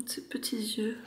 Ses petits yeux.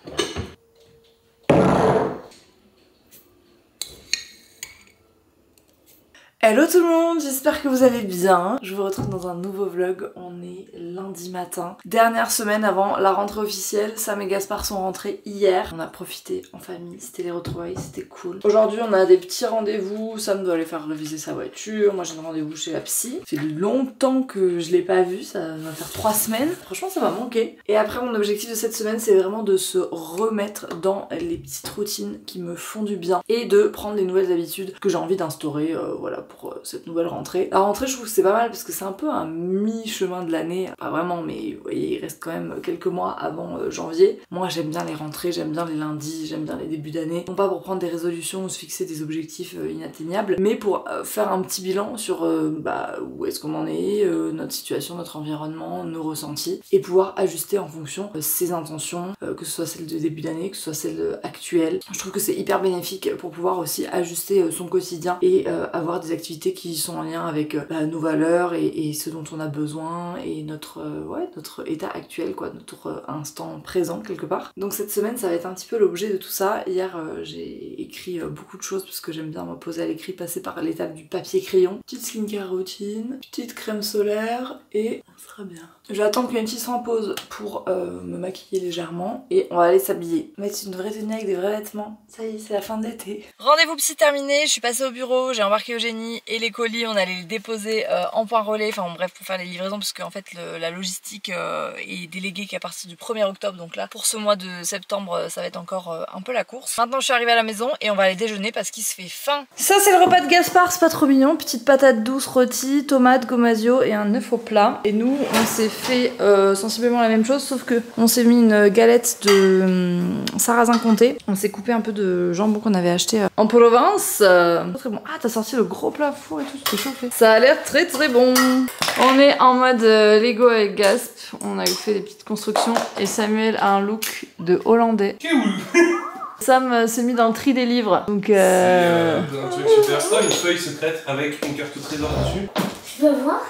Hello tout le monde, j'espère que vous allez bien. Je vous retrouve dans un nouveau vlog, on est lundi matin. Dernière semaine avant la rentrée officielle, Sam et Gaspard sont rentrés hier. On a profité en famille, c'était les retrouvailles, c'était cool. Aujourd'hui on a des petits rendez-vous, Sam doit aller faire réviser sa voiture, moi j'ai un rendez-vous chez la psy. Ça fait longtemps que je l'ai pas vu, ça va faire 3 semaines. Franchement ça m'a manqué. Et après mon objectif de cette semaine c'est vraiment de se remettre dans les petites routines qui me font du bien et de prendre des nouvelles habitudes que j'ai envie d'instaurer, voilà, pour cette nouvelle rentrée. La rentrée je trouve que c'est pas mal parce que c'est un peu un mi-chemin de l'année, pas vraiment mais vous voyez il reste quand même quelques mois avant janvier. Moi j'aime bien les rentrées, j'aime bien les lundis, j'aime bien les débuts d'année, non pas pour prendre des résolutions ou se fixer des objectifs inatteignables, mais pour faire un petit bilan sur où est-ce qu'on en est, notre situation, notre environnement, nos ressentis, et pouvoir ajuster en fonction ses intentions, que ce soit celle de début d'année, que ce soit celle actuelle. Je trouve que c'est hyper bénéfique pour pouvoir aussi ajuster son quotidien et avoir des activités qui sont en lien avec nos valeurs et ce dont on a besoin et notre état actuel, quoi, notre instant présent quelque part. Donc cette semaine ça va être un petit peu l'objet de tout ça. Hier j'ai écrit beaucoup de choses parce que j'aime bien me poser à l'écrit, passer par l'étape du papier crayon. Petite skincare routine, petite crème solaire et on sera bien. J'attends que mes petits soient en pause pour me maquiller légèrement et on va aller s'habiller. Mettre une vraie tenue avec des vrais vêtements. Ça y est, c'est la fin de l'été. Rendez-vous psy terminé, je suis passée au bureau, j'ai embarqué Eugénie et les colis, on allait les déposer en point relais, enfin bon, bref pour faire les livraisons parce qu'en fait la logistique est déléguée qu'à partir du 1er octobre, donc là pour ce mois de septembre ça va être encore un peu la course. Maintenant je suis arrivée à la maison et on va aller déjeuner parce qu'il se fait faim. Ça c'est le repas de Gaspard, c'est pas trop mignon, petite patate douce rôtie, tomate, gomasio et un œuf au plat. Et nous on s'est fait sensiblement la même chose sauf que on s'est mis une galette de sarrasin comté, on s'est coupé un peu de jambon qu'on avait acheté en Provence. Très bon. Ah t'as sorti le gros plat four et tout, c'était chauffé. Ça a l'air très très bon. On est en mode Lego avec Gasp, on a fait des petites constructions et Samuel a un look de hollandais. Sam s'est mis dans le tri des livres. Donc c'est un truc super ça, une feuille secrète avec une carte au trésor dessus. Tu veux voir?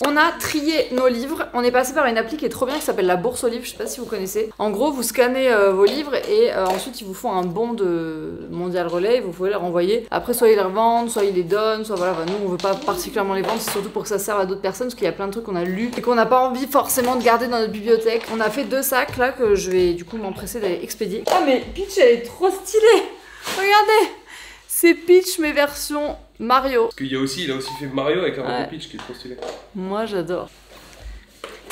on a trié nos livres, on est passé par une appli qui est trop bien qui s'appelle la bourse aux livres, je sais pas si vous connaissez. En gros vous scannez vos livres et ensuite ils vous font un bon de Mondial Relais et vous pouvez les renvoyer. Après soit ils les revendent, soit ils les donnent, soit voilà, nous on veut pas particulièrement les vendre, c'est surtout pour que ça serve à d'autres personnes parce qu'il y a plein de trucs qu'on a lus et qu'on n'a pas envie forcément de garder dans notre bibliothèque. On a fait 2 sacs là que je vais du coup m'empresser d'aller expédier. Ah mais Peach elle est trop stylée. Regardez, c'est Peach mais version Mario. Parce qu'il a aussi fait Mario avec la robe de Peach qui est trop stylé. Moi j'adore.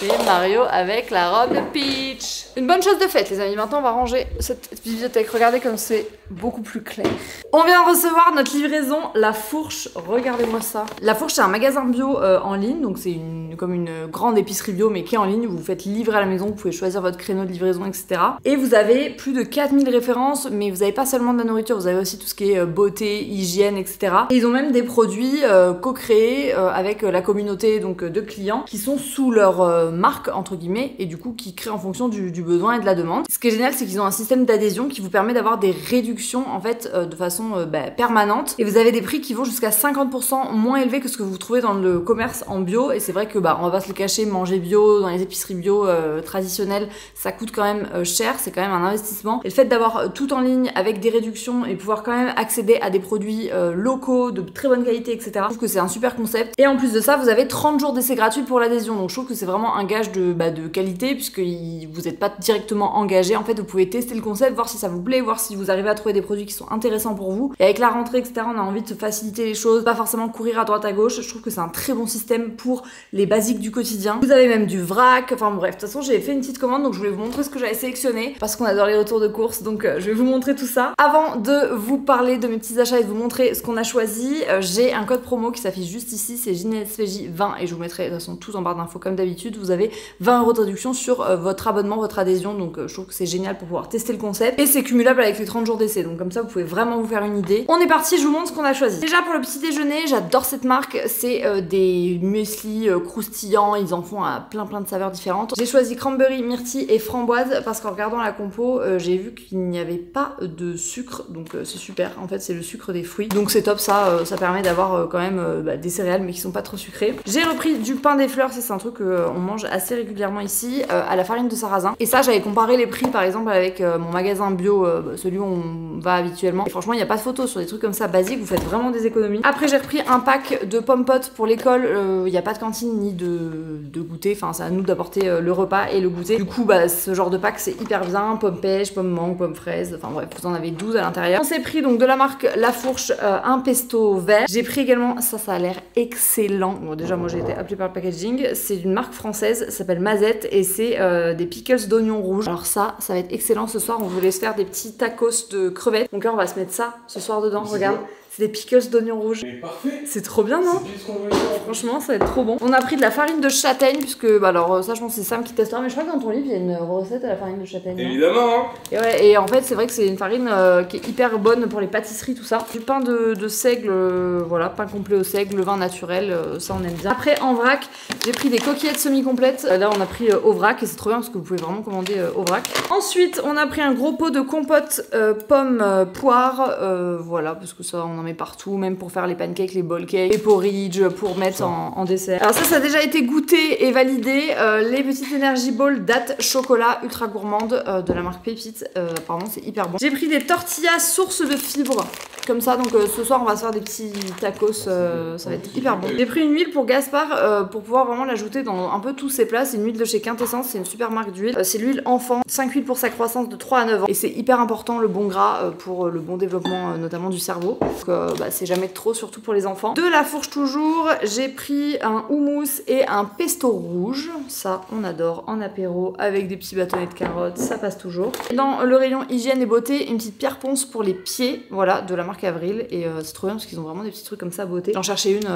Et Mario avec la robe de Peach. Une bonne chose de faite les amis, maintenant on va ranger cette bibliothèque. Regardez comme c'est beaucoup plus clair. On vient de recevoir notre livraison, La Fourche, regardez-moi ça. La Fourche c'est un magasin bio en ligne, donc c'est comme une grande épicerie bio mais qui est en ligne. Vous vous faites livrer à la maison, vous pouvez choisir votre créneau de livraison etc. Et vous avez plus de 4000 références, mais vous avez pas seulement de la nourriture, vous avez aussi tout ce qui est beauté, hygiène etc. Et ils ont même des produits co-créés avec la communauté donc de clients qui sont sous leur marque entre guillemets et du coup qui créent en fonction du besoin et de la demande. Ce qui est génial c'est qu'ils ont un système d'adhésion qui vous permet d'avoir des réductions en fait de façon permanente et vous avez des prix qui vont jusqu'à 50% moins élevés que ce que vous trouvez dans le commerce en bio. Et c'est vrai que on va pas se le cacher, manger bio dans les épiceries bio traditionnelles ça coûte quand même cher, c'est quand même un investissement et le fait d'avoir tout en ligne avec des réductions et pouvoir quand même accéder à des produits locaux de très bonne qualité etc. Je trouve que c'est un super concept et en plus de ça vous avez 30 jours d'essai gratuit pour l'adhésion, donc je trouve que c'est vraiment un gage de qualité puisque vous n'êtes pas directement engagé. En fait vous pouvez tester le concept, voir si ça vous plaît, voir si vous arrivez à trouver des produits qui sont intéressants pour vous. Et avec la rentrée etc on a envie de se faciliter les choses, pas forcément courir à droite à gauche. Je trouve que c'est un très bon système pour les basiques du quotidien. Vous avez même du vrac, enfin bref, de toute façon j'ai fait une petite commande donc je voulais vous montrer ce que j'avais sélectionné parce qu'on adore les retours de course, donc je vais vous montrer tout ça. Avant de vous parler de mes petits achats et de vous montrer ce qu'on a choisi, j'ai un code promo qui s'affiche juste ici, c'est JNSVJ20 et je vous mettrai de toute façon tout en barre d'infos comme d'habitude. Vous avez 20 € de réduction sur votre abonnement, votre adhésion, donc je trouve que c'est génial pour pouvoir tester le concept. Et c'est cumulable avec les 30 jours d'essai, donc comme ça vous pouvez vraiment vous faire une idée. On est parti, je vous montre ce qu'on a choisi. Déjà pour le petit déjeuner, j'adore cette marque, c'est des muesli croustillants, ils en font à plein de saveurs différentes. J'ai choisi cranberry, myrtille et framboise parce qu'en regardant la compo, j'ai vu qu'il n'y avait pas de sucre, donc c'est super. En fait c'est le sucre des fruits, donc c'est top, ça permet d'avoir quand même des céréales mais qui sont pas trop sucrées. J'ai repris du pain des fleurs, ça c'est un truc qu'on mange assez régulièrement ici, à la farine de sarrasin. Et ça j'avais comparé les prix par exemple avec mon magasin bio, celui où on va habituellement. Et franchement il n'y a pas de photo sur des trucs comme ça basiques, vous faites vraiment des économies. Après j'ai repris un pack de pommes potes pour l'école, il n'y a pas de cantine ni de goûter, enfin c'est à nous d'apporter le repas et le goûter. Du coup ce genre de pack c'est hyper bien, pommes pêche, pommes mangue, pommes fraises, enfin bref vous en avez 12 à l'intérieur. On s'est pris donc de la marque La Fourche un pesto vert. J'ai pris également, ça a l'air excellent. Bon déjà moi j'ai été appelée par le packaging, c'est d'une marque française, ça s'appelle Mazette et c'est des pickles d'oignons rouges. Alors ça va être excellent ce soir, on voulait se faire des petits tacos de crevettes. Donc là on va se mettre ça ce soir dedans, regarde. C'est des pickles d'oignons rouges. Mais parfait. C'est trop bien, non? C'est ce qu'on veut faire. Franchement, ça va être trop bon. On a pris de la farine de châtaigne, puisque, alors ça, je pense que c'est Sam qui testera, mais je crois que dans ton livre, il y a une recette à la farine de châtaigne. Évidemment, hein. Et ouais, et en fait, c'est vrai que c'est une farine qui est hyper bonne pour les pâtisseries, tout ça. Du pain de seigle, voilà, pain complet au seigle, le vin naturel, ça on aime bien. Après, en vrac, j'ai pris des coquillettes semi-complètes. Là, on a pris au vrac, et c'est trop bien parce que vous pouvez vraiment commander au vrac. Ensuite, on a pris un gros pot de compote pommes poire, voilà, parce que ça, on en met partout, même pour faire les pancakes, les bowl cakes, les porridge, pour mettre en dessert. Alors ça a déjà été goûté et validé. Les petites Energy Ball date chocolat ultra gourmande de la marque Pépite. Apparemment c'est hyper bon. J'ai pris des tortillas source de fibres. Comme ça, donc ce soir on va se faire des petits tacos, ça va être hyper bon. J'ai pris une huile pour Gaspard pour pouvoir vraiment l'ajouter dans un peu tous ses plats. C'est une huile de chez Quintessence, c'est une super marque d'huile. C'est l'huile enfant, 5 huiles pour sa croissance de 3 à 9 ans. Et c'est hyper important le bon gras pour le bon développement notamment du cerveau. Donc c'est jamais trop, surtout pour les enfants. De La Fourche toujours, j'ai pris un houmous et un pesto rouge. Ça on adore en apéro avec des petits bâtonnets de carottes, ça passe toujours. Dans le rayon hygiène et beauté, une petite pierre ponce pour les pieds, voilà, de la marque Avril, et c'est trop bien parce qu'ils ont vraiment des petits trucs comme ça beauté. J'en cherchais une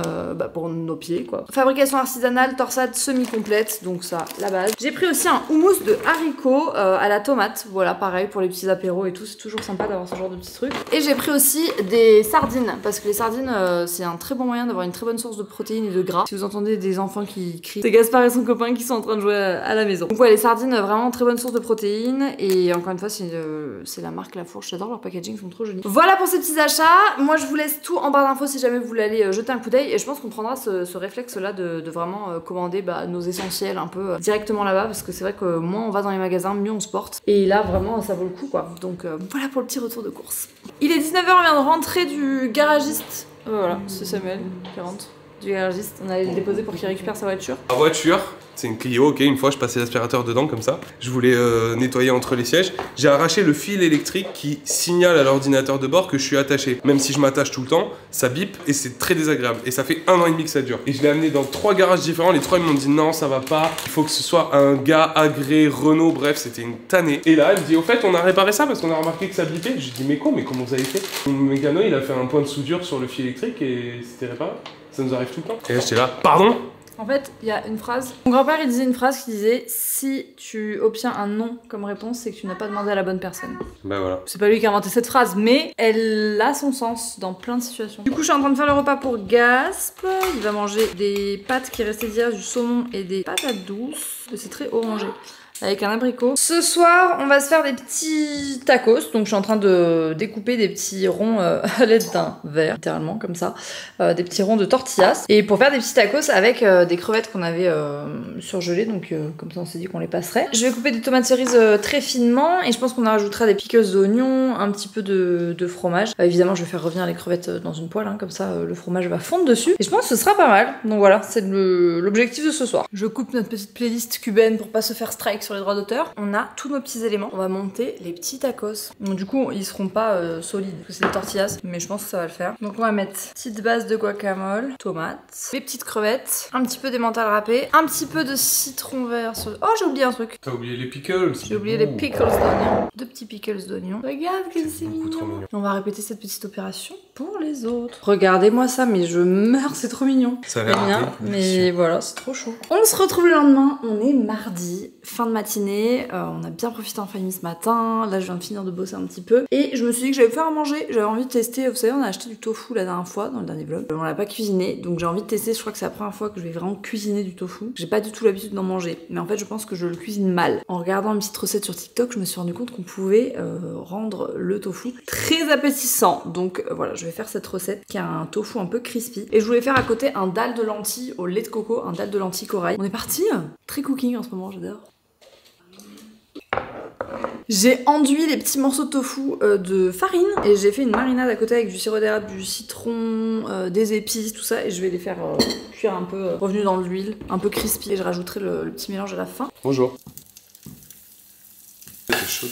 pour nos pieds quoi. Fabrication artisanale, torsade semi-complète, donc ça, la base. J'ai pris aussi un houmous de haricots à la tomate, voilà, pareil pour les petits apéros et tout, c'est toujours sympa d'avoir ce genre de petits trucs. Et j'ai pris aussi des sardines, parce que les sardines c'est un très bon moyen d'avoir une très bonne source de protéines et de gras. Si vous entendez des enfants qui crient, c'est Gaspard et son copain qui sont en train de jouer à la maison. Donc ouais, les sardines, vraiment très bonne source de protéines, et encore une fois c'est la marque La Fourche, j'adore leur packaging, ils sont trop jolis. Voilà pour ces petits achats. Moi je vous laisse tout en barre d'infos si jamais vous voulez aller jeter un coup d'œil, et je pense qu'on prendra ce réflexe là de vraiment commander nos essentiels un peu directement là-bas, parce que c'est vrai que moins on va dans les magasins, mieux on se porte, et là vraiment ça vaut le coup quoi. Donc voilà pour le petit retour de course. Il est 19h, on vient de rentrer du garagiste. Voilà, c'est Samuel qui rentre du garagiste. On allait le déposer pour qu'il récupère sa voiture. La voiture, c'est une Clio, ok, une fois je passais l'aspirateur dedans comme ça. Je voulais nettoyer entre les sièges. J'ai arraché le fil électrique qui signale à l'ordinateur de bord que je suis attaché. Même si je m'attache tout le temps, ça bip et c'est très désagréable. Et ça fait 1 an et demi que ça dure. Et je l'ai amené dans 3 garages différents. Les 3 ils m'ont dit non, ça va pas. Il faut que ce soit un gars agréé, Renault, bref, c'était une tannée. Et là, elle me dit au fait, on a réparé ça parce qu'on a remarqué que ça bipait. J'ai dit mais comment vous avez fait? Le mécano, il a fait un point de soudure sur le fil électrique et c'était réparé. Ça nous arrive tout le temps. Et là, j'étais là, pardon? En fait, il y a une phrase. Mon grand-père, il disait une phrase qui disait « Si tu obtiens un non comme réponse, c'est que tu n'as pas demandé à la bonne personne. » Bah voilà. C'est pas lui qui a inventé cette phrase, mais elle a son sens dans plein de situations. Du coup, je suis en train de faire le repas pour Gasp. Il va manger des pâtes qui restaient d'hier, du saumon et des patates douces. C'est très orangé. Avec un abricot. Ce soir, on va se faire des petits tacos. Donc, je suis en train de découper des petits ronds à l'aide d'un verre, littéralement, comme ça. Des petits ronds de tortillas. Et pour faire des petits tacos avec des crevettes qu'on avait surgelées. Donc, comme ça, on s'est dit qu'on les passerait. Je vais couper des tomates cerises très finement. Et je pense qu'on en rajoutera des pickles d'oignons, un petit peu de fromage. Évidemment, je vais faire revenir les crevettes dans une poêle. Hein, comme ça, le fromage va fondre dessus. Et je pense que ce sera pas mal. Donc voilà, c'est l'objectif de ce soir. Je coupe notre petite playlist cubaine pour pas se faire strike sur les droits d'auteur. On a tous nos petits éléments. On va monter les petits tacos. Donc du coup, ils seront pas solides parce que c'est des tortillas, mais je pense que ça va le faire. Donc on va mettre petite base de guacamole, tomates, les petites crevettes, un petit peu d'emmental râpé, un petit peu de citron vert sur... Oh, j'ai oublié un truc. T'as oublié les pickles. J'ai oublié les pickles d'oignons. 2 petits pickles d'oignons. Regarde que c'est mignon. On va répéter cette petite opération pour les autres. Regardez-moi ça, mais je meurs, c'est trop mignon. Ça a l'air bien, mais voilà, c'est trop chaud. On se retrouve le lendemain, on est mardi. fin de matinée, on a bien profité en famille ce matin, là je viens de finir de bosser un petit peu, et je me suis dit que j'allais faire à manger, j'avais envie de tester, vous savez on a acheté du tofu la dernière fois dans le dernier vlog, on l'a pas cuisiné, donc j'ai envie de tester, je crois que c'est la première fois que je vais vraiment cuisiner du tofu, j'ai pas du tout l'habitude d'en manger, mais en fait je pense que je le cuisine mal. En regardant une petite recette sur TikTok, je me suis rendu compte qu'on pouvait rendre le tofu très appétissant, donc voilà, je vais faire cette recette qui a un tofu un peu crispy, et je voulais faire à côté un dalle de lentilles au lait de coco, un dalle de lentilles corail. On est parti, très cooking en ce moment, j'adore. J'ai enduit les petits morceaux de tofu de farine et j'ai fait une marinade à côté avec du sirop d'érable, du citron, des épices, tout ça, et je vais les faire cuire un peu revenus dans l'huile, un peu crispy, et je rajouterai le petit mélange à la fin. Bonjour. C'est chaud.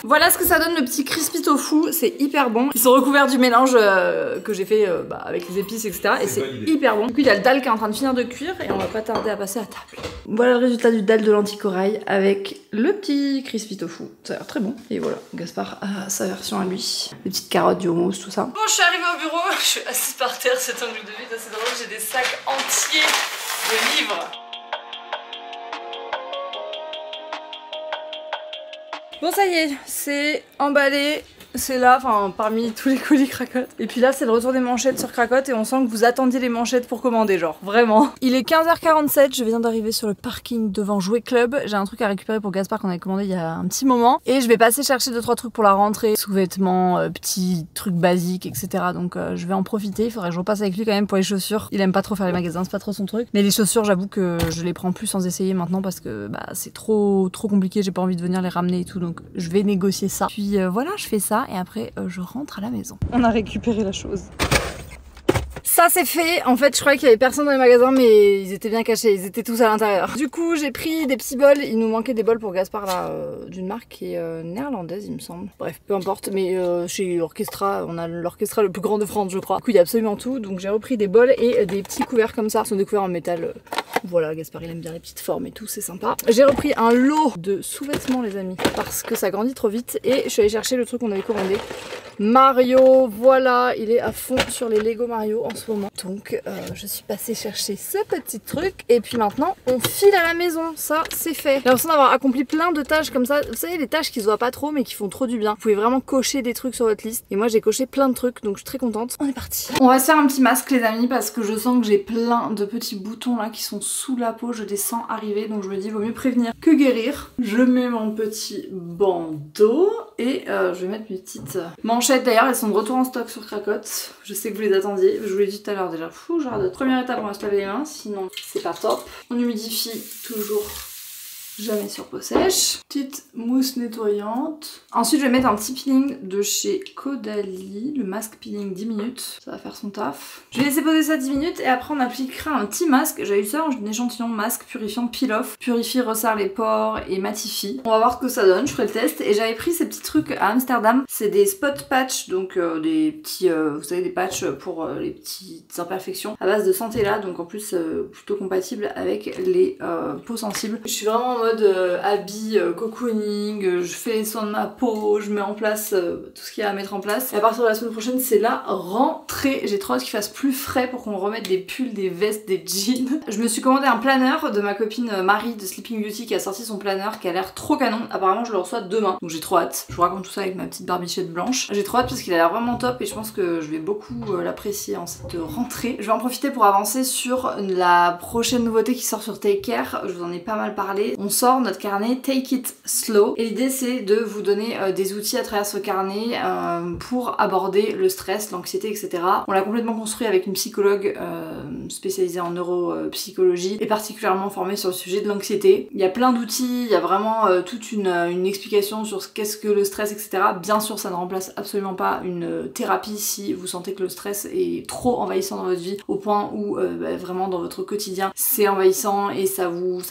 Voilà ce que ça donne le petit crispy tofu, c'est hyper bon. Ils sont recouverts du mélange que j'ai fait avec les épices, etc. Et c'est hyper bon. Du coup, il y a le dalle qui est en train de finir de cuire et on va pas tarder à passer à table. Voilà le résultat du dalle de lentilles corail avec le petit crispy tofu. Ça a l'air très bon. Et voilà, Gaspard a sa version à lui. Les petites carottes, du hummus, tout ça. Bon, je suis arrivée au bureau, je suis assise par terre, cet angle de vue est assez drôle. J'ai des sacs entiers de livres. Bon ça y est, c'est emballé, c'est là, enfin parmi tous les colis Cracotte. Et puis là c'est le retour des manchettes sur Cracotte et on sent que vous attendiez les manchettes pour commander, genre vraiment. Il est 15h47, je viens d'arriver sur le parking devant Jouet Club. J'ai un truc à récupérer pour Gaspard qu'on avait commandé il y a un petit moment. Et je vais passer chercher 2-3 trucs pour la rentrée, sous-vêtements, petits trucs basiques, etc. Donc je vais en profiter, il faudrait que je repasse avec lui quand même pour les chaussures. Il aime pas trop faire les magasins, c'est pas trop son truc. Mais les chaussures j'avoue que je les prends plus sans essayer maintenant parce que c'est trop compliqué, j'ai pas envie de venir les ramener et tout. Donc je vais négocier ça. Puis voilà, je fais ça et après je rentre à la maison. On a récupéré la chose. Ça c'est fait, en fait je croyais qu'il y avait personne dans les magasins mais ils étaient bien cachés, ils étaient tous à l'intérieur. Du coup j'ai pris des petits bols, il nous manquait des bols pour Gaspard là, d'une marque qui est néerlandaise il me semble. Bref, peu importe, mais chez Orchestra, on a l'Orchestra le plus grand de France je crois. Du coup il y a absolument tout, donc j'ai repris des bols et des petits couverts comme ça. Ils sont des couverts en métal, voilà, Gaspard il aime bien les petites formes et tout, c'est sympa. J'ai repris un lot de sous-vêtements les amis, parce que ça grandit trop vite et je suis allée chercher le truc qu'on avait commandé. Mario, voilà, il est à fond sur les Lego Mario en ce moment. Donc je suis passée chercher ce petit truc et puis maintenant on file à la maison, ça c'est fait. J'ai l'impression d'avoir accompli plein de tâches comme ça, vous savez les tâches qui se voient pas trop mais qui font trop du bien. Vous pouvez vraiment cocher des trucs sur votre liste et moi j'ai coché plein de trucs donc je suis très contente. On est parti. On va se faire un petit masque les amis parce que je sens que j'ai plein de petits boutons là qui sont sous la peau, je les sens arriver donc je me dis vaut mieux prévenir que guérir. Je mets mon petit bandeau et je vais mettre mes petites manchettes. D'ailleurs elles sont de retour en stock sur Cracotte. Je sais que vous les attendiez, je vous l'ai dit tout à l'heure déjà. Fou, j'arrête. Première étape, on va se laver les mains, sinon c'est pas top. On humidifie toujours, jamais sur peau sèche. Petite mousse nettoyante. Ensuite je vais mettre un petit peeling de chez Caudalie, le masque peeling 10 minutes, ça va faire son taf. Je vais laisser poser ça 10 minutes et après on appliquera un petit masque. J'avais eu ça en échantillon masque purifiant peel-off. Purifie, resserre les pores et matifie. On va voir ce que ça donne, je ferai le test. Et j'avais pris ces petits trucs à Amsterdam, c'est des spot patch, donc des petits, vous savez des patchs pour les petites imperfections à base de santé là, donc en plus plutôt compatible avec les peaux sensibles. Je suis vraiment en mode habit, cocooning, je fais les soins de ma peau, je mets en place tout ce qu'il y a à mettre en place. Et à partir de la semaine prochaine, c'est la rentrée. J'ai trop hâte qu'il fasse plus frais pour qu'on remette des pulls, des vestes, des jeans. Je me suis commandé un planeur de ma copine Marie de Sleeping Beauty qui a sorti son planeur qui a l'air trop canon. Apparemment, je le reçois demain, donc j'ai trop hâte. Je vous raconte tout ça avec ma petite barbichette blanche. J'ai trop hâte parce qu'il a l'air vraiment top et je pense que je vais beaucoup l'apprécier en cette rentrée. Je vais en profiter pour avancer sur la prochaine nouveauté qui sort sur Take Care. Je vous en ai pas mal parlé. On sort notre carnet Take It Slow et l'idée c'est de vous donner des outils à travers ce carnet pour aborder le stress, l'anxiété, etc. On l'a complètement construit avec une psychologue spécialisée en neuropsychologie et particulièrement formée sur le sujet de l'anxiété. Il y a plein d'outils, il y a vraiment toute une explication sur qu'est-ce que le stress, etc. Bien sûr ça ne remplace absolument pas une thérapie si vous sentez que le stress est trop envahissant dans votre vie au point où vraiment dans votre quotidien c'est envahissant et ça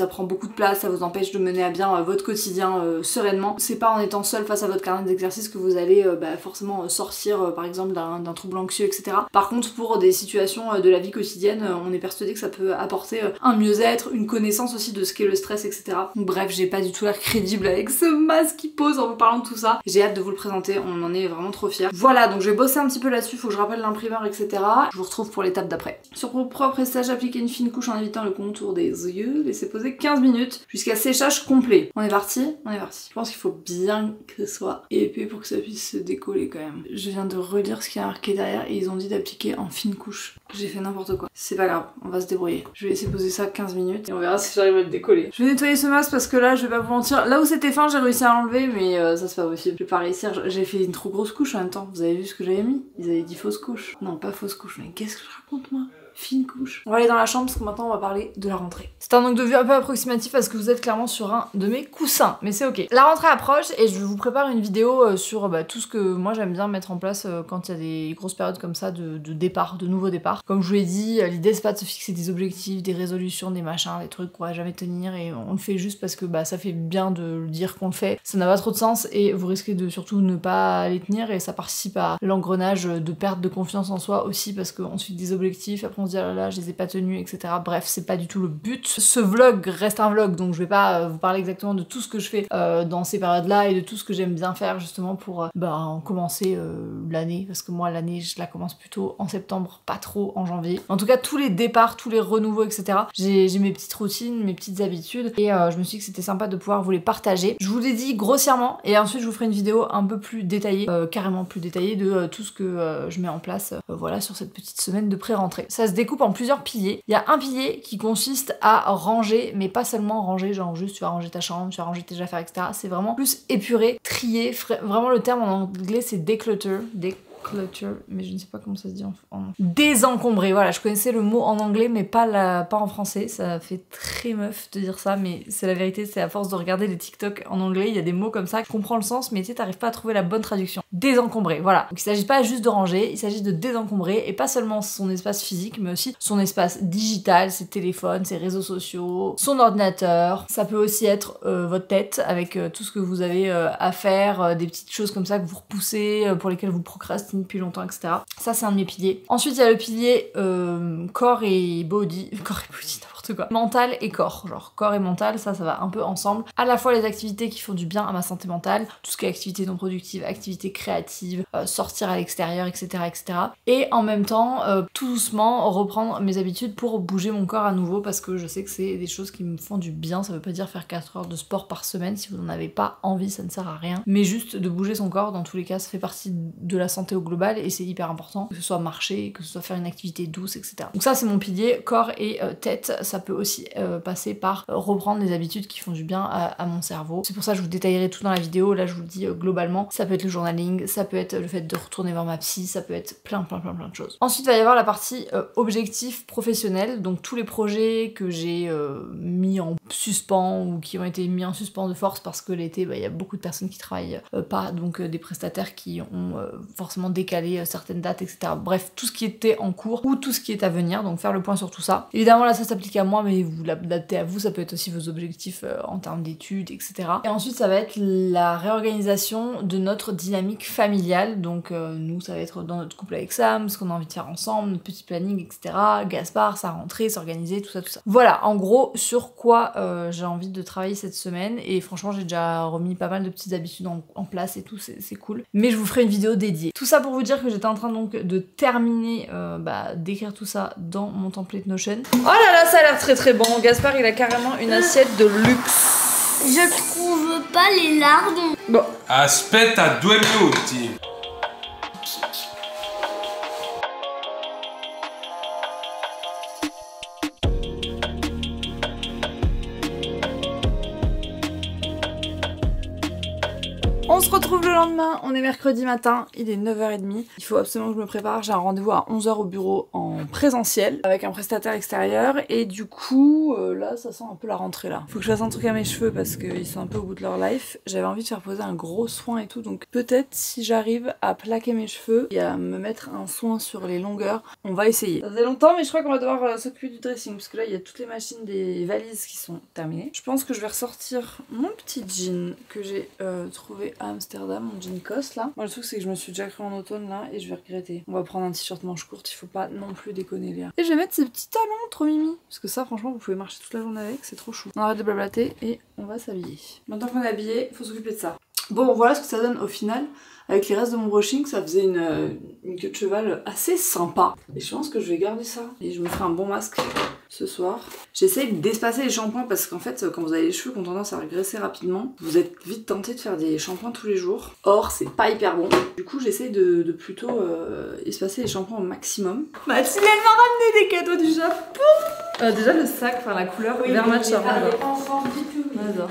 prend beaucoup de place, ça vous empêche de mener à bien votre quotidien sereinement. C'est pas en étant seul face à votre carnet d'exercice que vous allez forcément sortir par exemple d'un trouble anxieux, etc. Par contre pour des situations de la vie quotidienne, on est persuadé que ça peut apporter un mieux-être, une connaissance aussi de ce qu'est le stress, etc. Donc, bref, j'ai pas du tout l'air crédible avec ce masque qui pose en vous parlant de tout ça. J'ai hâte de vous le présenter, on en est vraiment trop fiers. Voilà, donc je vais bosser un petit peu là-dessus, faut que je rappelle l'imprimeur, etc. Je vous retrouve pour l'étape d'après. Sur vos propres estages, appliquez une fine couche en évitant le contour des yeux, laissez poser 15 minutes jusqu'à séchage complet. On est parti? On est parti. Je pense qu'il faut bien que ce soit épais pour que ça puisse se décoller quand même. Je viens de relire ce qu'il y a marqué derrière et ils ont dit d'appliquer en fine couche. J'ai fait n'importe quoi. C'est pas grave, on va se débrouiller. Je vais laisser poser ça 15 minutes et on verra si j'arrive à le décoller. Je vais nettoyer ce masque parce que là, je vais pas vous mentir. Là où c'était fin, j'ai réussi à l'enlever, mais ça c'est pas possible. Je vais pas réussir. J'ai fait une trop grosse couche en même temps. Vous avez vu ce que j'avais mis? Ils avaient dit fausse couche. Non, pas fausse couche, mais qu'est-ce que je raconte moi? Fine couche. On va aller dans la chambre parce que maintenant on va parler de la rentrée. C'est un angle de vue un peu approximatif parce que vous êtes clairement sur un de mes coussins, mais c'est ok. La rentrée approche et je vous prépare une vidéo sur tout ce que moi j'aime bien mettre en place quand il y a des grosses périodes comme ça de départ, de nouveaux départs. Comme je vous l'ai dit, l'idée c'est pas de se fixer des objectifs, des résolutions, des machins, des trucs qu'on va jamais tenir et on le fait juste parce que ça fait bien de le dire qu'on le fait. Ça n'a pas trop de sens et vous risquez de surtout ne pas les tenir et ça participe à l'engrenage de perte de confiance en soi aussi parce qu'on se fixe des objectifs, après on se dit ah là là je les ai pas tenus, etc. Bref, c'est pas du tout le but. Ce vlog reste un vlog donc je vais pas vous parler exactement de tout ce que je fais dans ces périodes là et de tout ce que j'aime bien faire justement pour commencer l'année parce que moi l'année je la commence plutôt en septembre, pas trop en janvier. En tout cas tous les départs, tous les renouveaux, etc. J'ai mes petites routines, mes petites habitudes et je me suis dit que c'était sympa de pouvoir vous les partager. Je vous l'ai dit grossièrement et ensuite je vous ferai une vidéo un peu plus détaillée, carrément plus détaillée de tout ce que je mets en place voilà sur cette petite semaine de pré-rentrée. Ça se découpe en plusieurs piliers. Il y a un pilier qui consiste à ranger, mais pas seulement ranger, genre juste tu vas ranger ta chambre, tu vas ranger tes affaires, etc. C'est vraiment plus épurer, trier, vraiment le terme en anglais c'est declutter, mais je ne sais pas comment ça se dit en désencombrer. Voilà, je connaissais le mot en anglais mais pas en français, ça fait très meuf de dire ça mais c'est la vérité, c'est à force de regarder les TikTok en anglais, il y a des mots comme ça, je comprends le sens mais tu sais t'arrives pas à trouver la bonne traduction. Désencombrer, voilà. Donc il s'agit pas juste de ranger, il s'agit de désencombrer et pas seulement son espace physique mais aussi son espace digital, ses téléphones, ses réseaux sociaux, son ordinateur. Ça peut aussi être votre tête avec tout ce que vous avez à faire, des petites choses comme ça que vous repoussez, pour lesquelles vous procrastinez depuis longtemps, etc. Ça c'est un de mes piliers. Ensuite il y a le pilier corps et body, n'importe quoi. Mental et corps, genre corps et mental, ça va un peu ensemble. À la fois les activités qui font du bien à ma santé mentale, tout ce qui est activité non productive, activité créative, sortir à l'extérieur, etc., etc. Et en même temps, tout doucement reprendre mes habitudes pour bouger mon corps à nouveau parce que je sais que c'est des choses qui me font du bien. Ça veut pas dire faire 4 heures de sport par semaine, si vous n'en avez pas envie, ça ne sert à rien. Mais juste de bouger son corps, dans tous les cas, ça fait partie de la santé au global et c'est hyper important, que ce soit marcher, que ce soit faire une activité douce, etc. Donc ça c'est mon pilier, corps et tête. Ça peut aussi passer par reprendre des habitudes qui font du bien à mon cerveau. C'est pour ça que je vous détaillerai tout dans la vidéo, là je vous le dis globalement. Ça peut être le journaling, ça peut être le fait de retourner voir ma psy, ça peut être plein de choses. Ensuite il va y avoir la partie objectif professionnel, donc tous les projets que j'ai mis en suspens ou qui ont été mis en suspens de force parce que l'été il y a beaucoup de personnes qui travaillent pas, donc des prestataires qui ont forcément décalé certaines dates, etc. Bref, tout ce qui était en cours ou tout ce qui est à venir, donc faire le point sur tout ça. Évidemment là ça s'applique à moi mais vous l'adaptez à vous, ça peut être aussi vos objectifs en termes d'études, etc. Et ensuite ça va être la réorganisation de notre dynamique familiale, donc nous ça va être dans notre couple avec Sam, ce qu'on a envie de faire ensemble, notre petit planning, etc. Gaspard, sa rentrée, s'organiser, tout ça. Voilà, en gros sur quoi j'ai envie de travailler cette semaine et franchement j'ai déjà remis pas mal de petites habitudes en place et tout, c'est cool. Mais je vous ferai une vidéo dédiée. Tout ça pour vous dire que j'étais en train donc de terminer d'écrire tout ça dans mon template Notion. Oh là là, ça a l'air très bon. Gaspard il a carrément une assiette de luxe. Je trouve pas les lardons. Bon. Aspetta 2 minuti. On se retrouve le lendemain, on est mercredi matin, il est 9h30. Il faut absolument que je me prépare, j'ai un rendez-vous à 11h au bureau en présentiel avec un prestataire extérieur et du coup là ça sent un peu la rentrée là. Faut que je fasse un truc à mes cheveux parce qu'ils sont un peu au bout de leur life. J'avais envie de faire poser un gros soin et tout, donc peut-être si j'arrive à plaquer mes cheveux et à me mettre un soin sur les longueurs, on va essayer. Ça faisait longtemps mais je crois qu'on va devoir s'occuper du dressing parce que là il y a toutes les machines des valises qui sont terminées. Je pense que je vais ressortir mon petit jean que j'ai trouvé à Amsterdam, mon jean COS là. Moi le truc c'est que je me suis déjà créé en automne là et je vais regretter. On va prendre un t-shirt manche courte, il faut pas non plus déconner les gars. Et je vais mettre ces petits talons trop mimi. Parce que ça franchement vous pouvez marcher toute la journée avec, c'est trop chou. On arrête de blablater et on va s'habiller. Maintenant qu'on est habillé, faut s'occuper de ça. Bon, voilà ce que ça donne au final. Avec les restes de mon brushing, ça faisait une queue de cheval assez sympa. Et je pense que je vais garder ça. Et je me ferai un bon masque ce soir. J'essaye d'espacer les shampoings parce qu'en fait, quand vous avez les cheveux qui ont tendance à régresser rapidement, vous êtes vite tenté de faire des shampoings tous les jours. Or, c'est pas hyper bon. Du coup, j'essaye de plutôt espacer les shampoings au maximum. Mathilde, elle m'a ramené des cadeaux du Japon. Déjà le sac, enfin la couleur vert matcha. Il n'est pas en forme du tout. J'adore.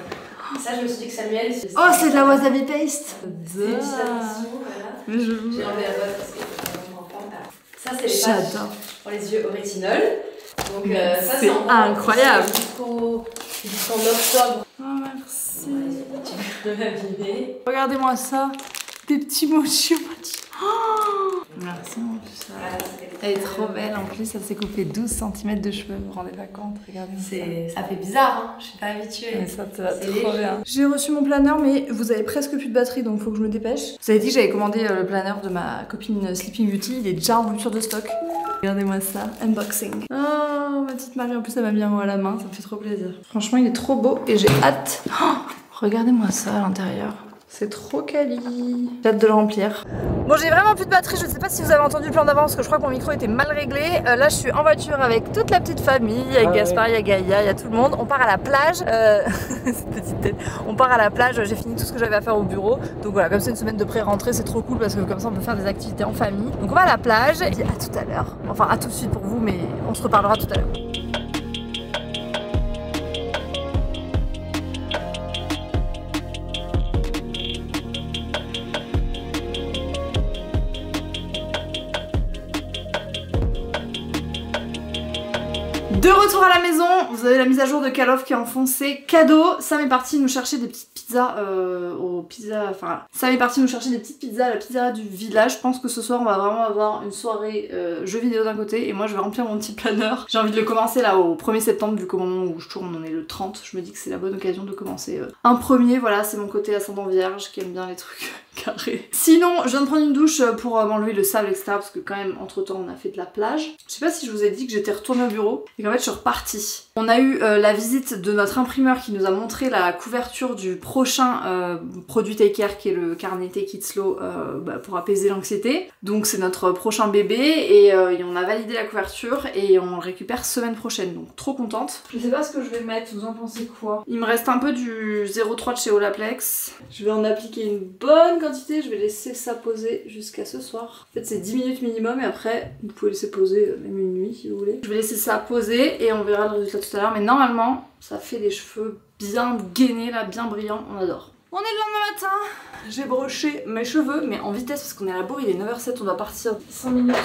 Ça, je me suis dit que Samuel. Oh, c'est de la wasabi paste. C'est une petite attention, voilà. Mais je... J'ai enlevé la boîte parce que je m'en prends. Ça, c'est les patchs J'adore. pour les yeux au rétinol. Donc, ça, c'est en incroyable. Jusqu'en octobre. Oh, merci. Tu peux l'abîmer. Regardez-moi ça. Des petits mochis. Oh, merci mon plus. Elle est trop belle en plus, elle s'est coupée 12 cm de cheveux, vous vous rendez pas compte, regardez-moi ça. Ça fait bizarre, hein, je suis pas habituée. Mais ça te va C'est trop léger. bien. J'ai reçu mon planeur mais vous avez presque plus de batterie donc faut que je me dépêche. Vous avez dit que j'avais commandé le planeur de ma copine Sleeping Beauty, il est déjà en rupture de stock. Regardez-moi ça, unboxing. Oh ma petite Marie, en plus elle m'a mis un mot à la main, ça me fait trop plaisir. Franchement il est trop beau et j'ai hâte. Oh, regardez-moi ça à l'intérieur. C'est trop quali. J'ai hâte de le remplir. Bon, j'ai vraiment plus de batterie. Je ne sais pas si vous avez entendu le plan d'avance, parce que je crois que mon micro était mal réglé. Là, je suis en voiture avec toute la petite famille. Il y a Gaspard, il y a Gaïa, il y a tout le monde. On part à la plage. Cette petite tête. On part à la plage. J'ai fini tout ce que j'avais à faire au bureau. Donc voilà, comme c'est une semaine de pré-rentrée, c'est trop cool parce que comme ça, on peut faire des activités en famille. Donc on va à la plage. Et à tout à l'heure. Enfin, à tout de suite pour vous, mais on se reparlera tout à l'heure. De retour à la maison, vous avez la mise à jour de Call of qui est enfoncée. Cadeau, Sam est parti nous chercher des petites pizzas Sam est parti nous chercher des petites pizzas à la pizzeria du village. Je pense que ce soir on va vraiment avoir une soirée jeux vidéo d'un côté et moi je vais remplir mon petit planeur. J'ai envie de le commencer là au 1er septembre vu qu'au moment où je tourne on est le 30. Je me dis que c'est la bonne occasion de commencer un premier. Voilà, c'est mon côté ascendant vierge qui aime bien les trucs carrés. Sinon, je viens de prendre une douche pour m'enlever le sable etc. parce que quand même entre temps on a fait de la plage. Je sais pas si je vous ai dit que j'étais retournée au bureau et qu'en fait je suis repartie. On a eu la visite de notre imprimeur qui nous a montré la couverture du prochain produit Take Care qui est le carnet Take It Slow pour apaiser l'anxiété. Donc c'est notre prochain bébé et on a validé la couverture et on le récupère semaine prochaine. Donc trop contente. Je sais pas ce que je vais mettre, vous en pensez quoi? Il me reste un peu du 0,3 de chez Olaplex. Je vais en appliquer une bonne quantité, je vais laisser ça poser jusqu'à ce soir. En fait c'est 10 minutes minimum et après vous pouvez laisser poser même une nuit si vous voulez. Je vais laisser ça poser et on verra le résultat tout à l'heure mais normalement ça fait des cheveux bien gainés là, bien brillants, on adore. On est le lendemain matin, j'ai broché mes cheveux mais en vitesse parce qu'on est à la bourre, il est 9h07, on doit partir 5 minutes.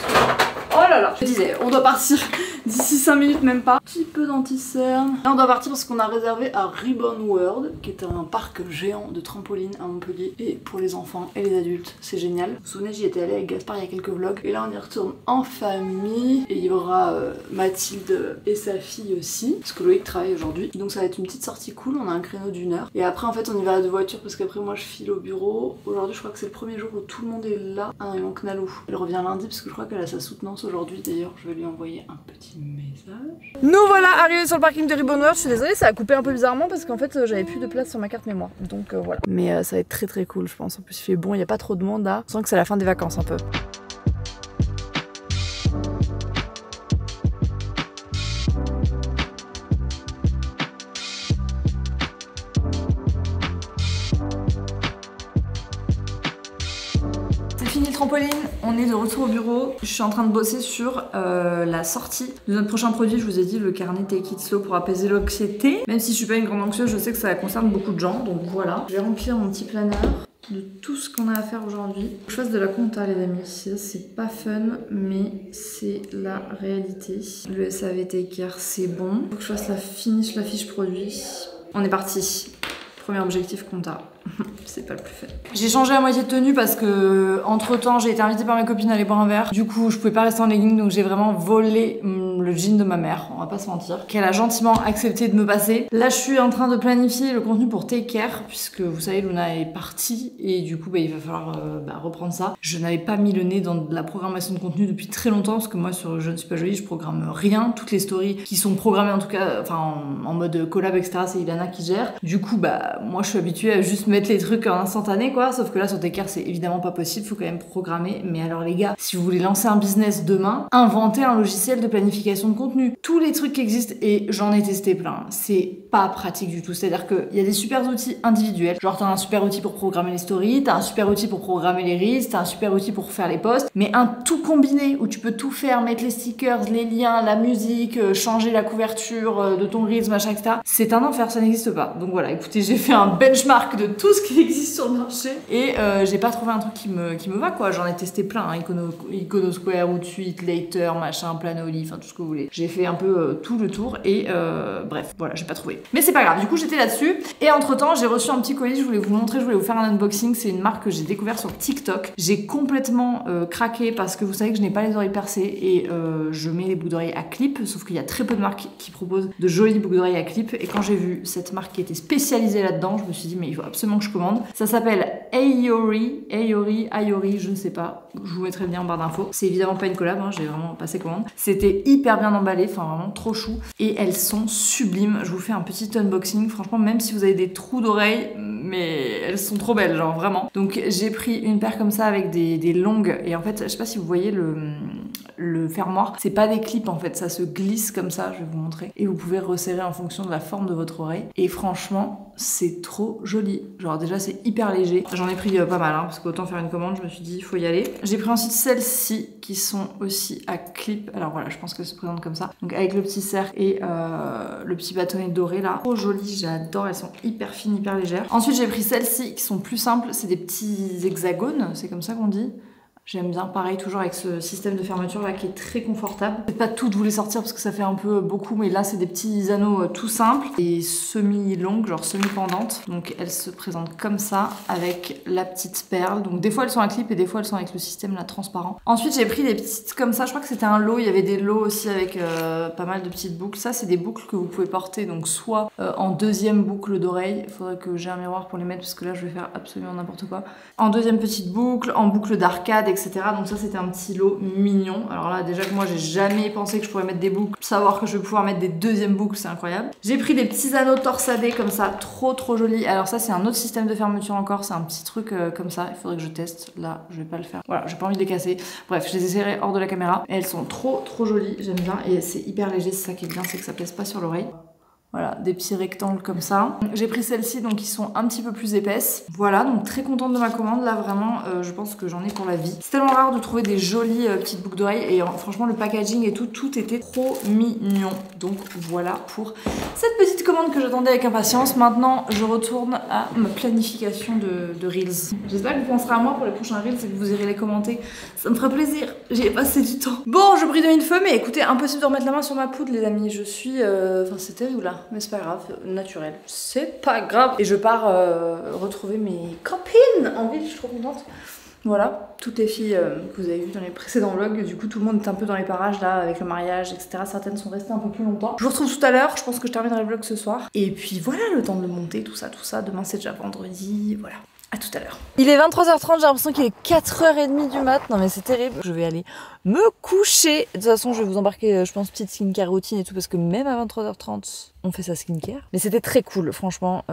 Oh là là, je disais, on doit partir d'ici 5 minutes même pas. Petit peu d'anti-cerne. Là on doit partir parce qu'on a réservé à Ribbon World qui est un parc géant de trampoline à Montpellier et pour les enfants et les adultes, c'est génial. Vous vous souvenez, j'y étais allée avec Gaspard il y a quelques vlogs et là on y retourne en famille et il y aura Mathilde et sa fille aussi parce que Loïc travaille aujourd'hui. Donc ça va être une petite sortie cool, on a un créneau d'1 heure et après en fait on y va à 2 voitures parce qu'après moi je file au bureau. Aujourd'hui je crois que c'est le premier jour où tout le monde est là. Ah non, il manque Nalou. Elle revient lundi parce que je crois qu'elle a sa soutenance aujourd'hui. D'ailleurs je vais lui envoyer un petit message. Nous voilà arrivés sur le parking de Ribbon World. Je suis désolée, ça a coupé un peu bizarrement parce qu'en fait j'avais plus de place sur ma carte mémoire. Donc voilà. Mais ça va être très très cool je pense. En plus il fait bon, il n'y a pas trop de monde là. On sent que c'est la fin des vacances un peu. Fini le trampoline, on est de retour au bureau. Je suis en train de bosser sur la sortie de notre prochain produit. Je vous ai dit le carnet Take It Slow pour apaiser l'anxiété. Même si je suis pas une grande anxieuse, je sais que ça concerne beaucoup de gens. Donc voilà, je vais remplir mon petit planeur de tout ce qu'on a à faire aujourd'hui. Faut que je fasse de la compta les amis. C'est pas fun mais c'est la réalité. Le SAV Take Care c'est bon. Faut que je fasse la fiche produit. On est parti. Premier objectif compta. C'est pas le plus fun. J'ai changé à moitié de tenue parce que entre temps j'ai été invitée par mes copines à aller boire un verre. Du coup je pouvais pas rester en legging donc j'ai vraiment volé le le jean de ma mère, on va pas se mentir, qu'elle a gentiment accepté de me passer. Là je suis en train de planifier le contenu pour Take Care, puisque vous savez Luna est partie et du coup il va falloir reprendre ça. Je n'avais pas mis le nez dans de la programmation de contenu depuis très longtemps, parce que moi sur Je ne suis pas jolie je programme rien. Toutes les stories qui sont programmées en tout cas, enfin en mode collab etc, c'est Ilana qui gère. Du coup moi je suis habituée à juste mettre les trucs en instantané quoi, sauf que là sur Take Care c'est évidemment pas possible, faut quand même programmer. Mais alors les gars, si vous voulez lancer un business demain, inventez un logiciel de planification de contenu. Tous les trucs qui existent, et j'en ai testé plein, c'est pas pratique du tout. C'est-à-dire qu'il y a des super outils individuels, genre t'as un super outil pour programmer les stories, t'as un super outil pour programmer les reels, t'as un super outil pour faire les posts, mais un tout combiné où tu peux tout faire, mettre les stickers, les liens, la musique, changer la couverture de ton reels, machin, etc. C'est un enfer, ça n'existe pas. Donc voilà, écoutez, j'ai fait un benchmark de tout ce qui existe sur le marché et j'ai pas trouvé un truc qui me va quoi. J'en ai testé plein, hein, Iconosquare, Outsuite, Later, machin, Planoly, enfin tout ce que vous voulez. J'ai fait un peu tout le tour et bref, voilà, j'ai pas trouvé. Mais c'est pas grave, du coup j'étais là-dessus et entre temps j'ai reçu un petit colis, je voulais vous montrer, je voulais vous faire un unboxing. C'est une marque que j'ai découvert sur TikTok. J'ai complètement craqué parce que vous savez que je n'ai pas les oreilles percées et je mets les boucles d'oreilles à clip, sauf qu'il y a très peu de marques qui proposent de jolies boucles d'oreilles à clip et quand j'ai vu cette marque qui était spécialisée là-dedans, je me suis dit mais il faut absolument que je commande. Ça s'appelle Aori, je ne sais pas, je vous mettrai le lien en barre d'infos. C'est évidemment pas une collab, hein, j'ai vraiment passé commande. C'était hyper bien emballé, enfin vraiment trop chou et elles sont sublimes. Je vous fais un petit unboxing, franchement même si vous avez des trous d'oreilles, mais elles sont trop belles, genre vraiment. Donc j'ai pris une paire comme ça avec des longues et en fait je sais pas si vous voyez le fermoir, c'est pas des clips en fait, ça se glisse comme ça, je vais vous montrer et vous pouvez resserrer en fonction de la forme de votre oreille et franchement c'est trop joli. Genre déjà c'est hyper léger, j'en ai pris pas mal hein, parce qu'autant faire une commande, je me suis dit il faut y aller. J'ai pris ensuite celles-ci qui sont aussi à clip, alors voilà je pense qu'elles se présentent comme ça, donc avec le petit cercle et le petit bâtonnet doré là, trop joli, j'adore, elles sont hyper fines, hyper légères. Ensuite j'ai pris celles-ci qui sont plus simples, c'est des petits hexagones, c'est comme ça qu'on dit. J'aime bien, pareil, toujours avec ce système de fermeture là qui est très confortable. Peut-être pas toutes vous les sortir parce que ça fait un peu beaucoup, mais là c'est des petits anneaux tout simples et semi-longues, genre semi-pendantes. Donc elles se présentent comme ça avec la petite perle. Donc des fois elles sont à clip et des fois elles sont avec le système là transparent. Ensuite j'ai pris des petites comme ça, je crois que c'était un lot, il y avait des lots aussi avec pas mal de petites boucles. Ça c'est des boucles que vous pouvez porter donc soit en deuxième boucle d'oreille, il faudrait que j'ai un miroir pour les mettre parce que là je vais faire absolument n'importe quoi. En deuxième petite boucle, en boucle d'arcade, etc. Donc ça c'était un petit lot mignon. Alors là déjà que moi j'ai jamais pensé que je pourrais mettre des boucles, savoir que je vais pouvoir mettre des deuxièmes boucles c'est incroyable. J'ai pris des petits anneaux torsadés comme ça, trop jolis. Alors ça c'est un autre système de fermeture encore, c'est un petit truc comme ça, il faudrait que je teste. Là je vais pas le faire, voilà j'ai pas envie de les casser. Bref je les essaierai hors de la caméra et elles sont trop jolies, j'aime bien et c'est hyper léger, c'est ça qui est bien, c'est que ça pèse pas sur l'oreille. Voilà, des petits rectangles comme ça. J'ai pris celles-ci, donc qui sont un petit peu plus épaisses. Voilà, donc très contente de ma commande. Là, vraiment, je pense que j'en ai pour la vie. C'est tellement rare de trouver des jolies petites boucles d'oreilles. Et franchement, le packaging et tout était trop mignon. Donc voilà pour cette petite commande que j'attendais avec impatience. Maintenant, je retourne à ma planification de Reels. J'espère que vous penserez à moi pour les prochains Reels et que vous irez les commenter. Ça me ferait plaisir. J'y ai passé du temps. Bon, je brille de mille feux, mais écoutez, impossible de remettre la main sur ma poudre, les amis. Je suis... Enfin, c'est terrible, là. Mais c'est pas grave, naturel. C'est pas grave. Et je pars retrouver mes copines en ville, je suis trop contente. Voilà, toutes les filles que vous avez vues dans les précédents vlogs, du coup tout le monde est un peu dans les parages là, avec le mariage, etc. Certaines sont restées un peu plus longtemps. Je vous retrouve tout à l'heure, je pense que je terminerai le vlog ce soir. Et puis voilà, le temps de monter, tout ça. Demain c'est déjà vendredi, voilà. À tout à l'heure. Il est 23h30, j'ai l'impression qu'il est 4h30 du mat. Non mais c'est terrible. Je vais aller me coucher. De toute façon, je vais vous embarquer, je pense, petite skincare routine et tout, parce que même à 23h30, on fait sa skincare. Mais c'était très cool, franchement.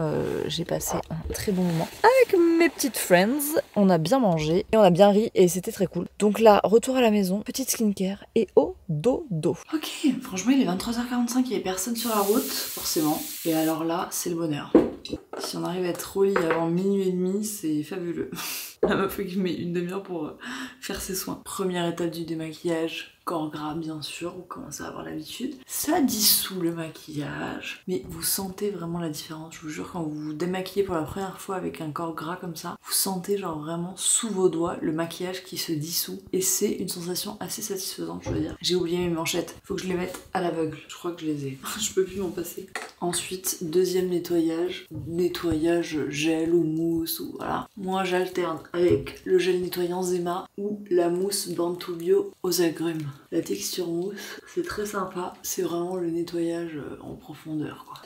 J'ai passé un très bon moment avec mes petites friends. On a bien mangé et on a bien ri et c'était très cool. Donc là, retour à la maison, petite skincare et au dodo. Ok, franchement, il est 23h45, il n'y avait personne sur la route, forcément. Et alors là, c'est le bonheur. Si on arrive à être au lit avant minuit et demi, c'est fabuleux. La meuf qui met une demi-heure pour faire ses soins. Première étape du démaquillage, corps gras bien sûr, vous commencez à avoir l'habitude. Ça dissout le maquillage, mais vous sentez vraiment la différence. Je vous jure, quand vous vous démaquillez pour la première fois avec un corps gras comme ça, vous sentez genre vraiment sous vos doigts le maquillage qui se dissout. Et c'est une sensation assez satisfaisante, je veux dire. J'ai oublié mes manchettes, faut que je les mette à l'aveugle. Je crois que je les ai. Je peux plus m'en passer. Ensuite, deuxième nettoyage gel ou mousse ou voilà. Moi j'alterne avec le gel nettoyant Zema ou la mousse Born to Bio aux agrumes. La texture mousse, c'est très sympa, c'est vraiment le nettoyage en profondeur quoi.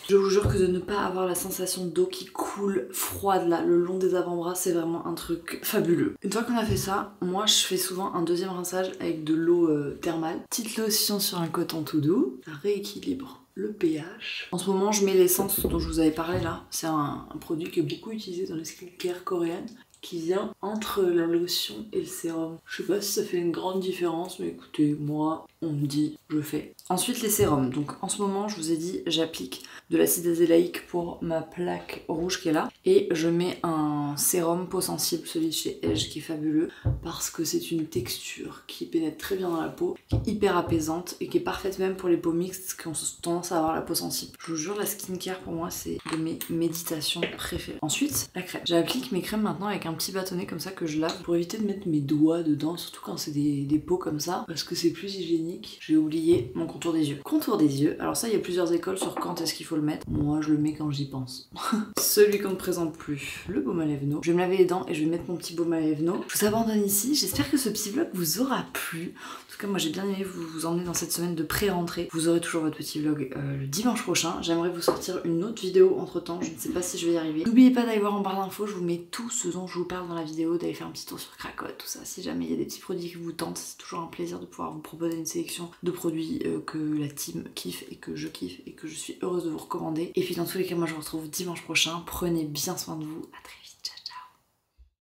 Je vous jure que de ne pas avoir la sensation d'eau qui coule froide là le long des avant-bras, c'est vraiment un truc fabuleux. Une fois qu'on a fait ça, moi je fais souvent un deuxième rinçage avec de l'eau thermale. Petite lotion sur un coton tout doux, ça rééquilibre le pH. En ce moment je mets l'essence dont je vous avais parlé là, c'est un produit qui est beaucoup utilisé dans les skincare coréennes, qui vient entre la lotion et le sérum. Je sais pas si ça fait une grande différence, mais écoutez, moi, on me dit, je fais. Ensuite, les sérums. Donc en ce moment, je vous ai dit, j'applique de l'acide azélaïque pour ma plaque rouge qui est là. Et je mets un sérum peau sensible, celui de chez Edge, qui est fabuleux, parce que c'est une texture qui pénètre très bien dans la peau, qui est hyper apaisante et qui est parfaite même pour les peaux mixtes qui ont tendance à avoir la peau sensible. Je vous jure, la skincare pour moi, c'est de mes méditations préférées. Ensuite, la crème. J'applique mes crèmes maintenant avec un petit bâtonnet comme ça que je lave pour éviter de mettre mes doigts dedans, surtout quand c'est des peaux comme ça, parce que c'est plus hygiénique. J'ai oublié mon contour des yeux. Contour des yeux, alors ça il y a plusieurs écoles sur quand est-ce qu'il faut le mettre. Moi je le mets quand j'y pense. Celui qu'on ne présente plus, le baume à lèvres No. Je vais me laver les dents et je vais mettre mon petit baume à lèvres No. Je vous abandonne ici, j'espère que ce petit vlog vous aura plu. En tout cas moi j'ai bien aimé vous emmener dans cette semaine de pré-rentrée. Vous aurez toujours votre petit vlog le dimanche prochain. J'aimerais vous sortir une autre vidéo entre temps, je ne sais pas si je vais y arriver. N'oubliez pas d'aller voir en barre d'infos, je vous mets tout ce dont je vous parle dans la vidéo, d'aller faire un petit tour sur Krakow, tout ça. Si jamais il y a des petits produits qui vous tentent, c'est toujours un plaisir de pouvoir vous proposer une sélection de produits que la team kiffe et que je kiffe et que je suis heureuse de vous recommander. Et puis dans tous les cas, moi je vous retrouve dimanche prochain. Prenez bien soin de vous, à très vite.